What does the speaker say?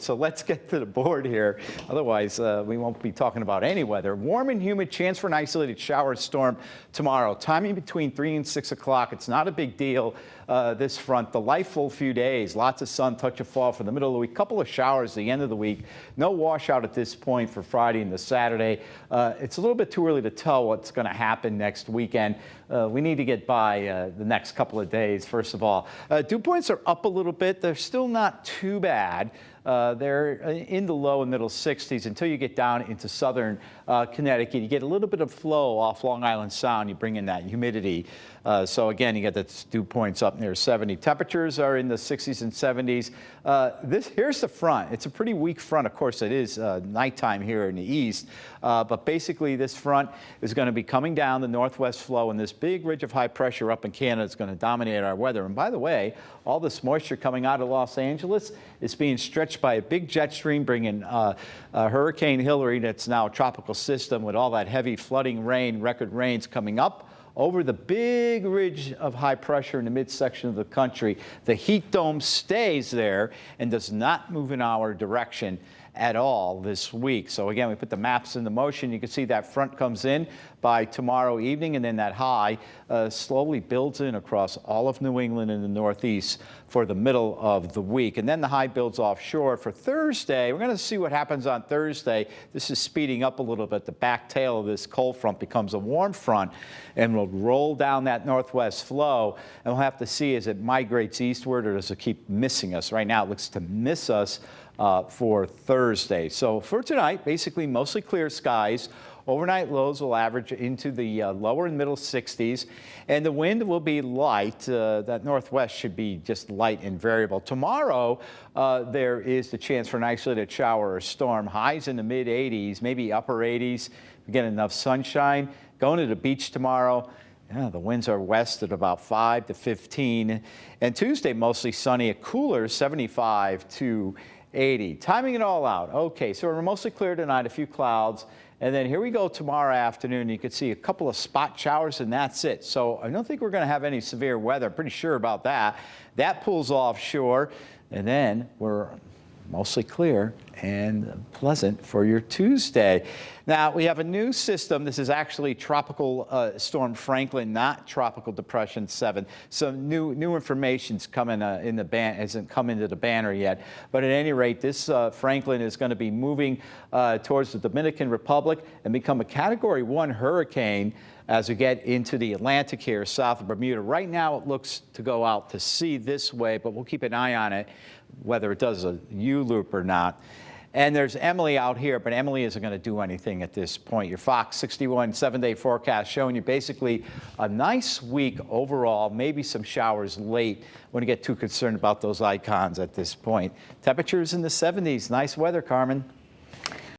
So let's get to the board here. Otherwise, we won't be talking about any weather. Warm and humid, chance for an isolated shower storm tomorrow. Timing between 3 and 6 o'clock. It's not a big deal, this front. Delightful few days. Lots of sun, touch of fall for the middle of the week. Couple of showers at the end of the week. No washout at this point for Friday and the Saturday. It's a little bit too early to tell what's going to happen next weekend. We need to get by the next couple of days, first of all. Dew points are up a little bit. They're still not too bad. They're in the low and middle 60s until you get down into southern Connecticut. You get a little bit of flow off Long Island Sound. You bring in that humidity. So again, you get the dew points up near 70. Temperatures are in the 60s and 70s. Here's the front. It's a pretty weak front. Of course, it is nighttime here in the east. But basically, this front is going to be coming down the northwest flow, and this big ridge of high pressure up in Canada is going to dominate our weather. And by the way, all this moisture coming out of Los Angeles is being stretched by a big jet stream bringing Hurricane Hillary, that's now a tropical system with all that heavy flooding rain, record rains coming up over the big ridge of high pressure in the midsection of the country. The heat dome stays there and does not move in our direction at all this week. So again, we put the maps into motion. You can see that front comes in by tomorrow evening, and then that high slowly builds in across all of New England and the Northeast for the middle of the week. And then the high builds offshore for Thursday. We're going to see what happens on Thursday. This is speeding up a little bit. The back tail of this cold front becomes a warm front and will roll down that northwest flow. And we'll have to see as it migrates eastward, or does it keep missing us. Right now, it looks to miss us for Thursday. So for tonight, basically mostly clear skies. Overnight lows will average into the lower and middle 60s, and the wind will be light. That northwest should be just light and variable. Tomorrow, there is the chance for an isolated shower or storm. Highs in the mid 80s, maybe upper 80s. We get enough sunshine. Going to the beach tomorrow. Yeah, the winds are west at about 5 to 15. And Tuesday, mostly sunny, a cooler 75 to 80. Timing it all out. Okay, so we're mostly clear tonight, a few clouds. And then here we go tomorrow afternoon. You can see a couple of spot showers, and that's it. So I don't think we're going to have any severe weather. I'm pretty sure about that. That pulls offshore, and then we're mostly clear and pleasant for your Tuesday. Now, we have a new system. This is actually Tropical Storm Franklin, not Tropical Depression 7. So new information's coming in the hasn't come into the banner yet. But at any rate, this Franklin is going to be moving towards the Dominican Republic and become a Category 1 hurricane as we get into the Atlantic here south of Bermuda. Right now, it looks to go out to sea this way, but we'll keep an eye on it, whether it does a U-loop or not. And there's Emily out here, but Emily isn't going to do anything at this point. Your Fox 61 7-day forecast showing you basically a nice week overall, maybe some showers late. Wouldn't get too concerned about those icons at this point. Temperatures in the 70s. Nice weather, Carmen.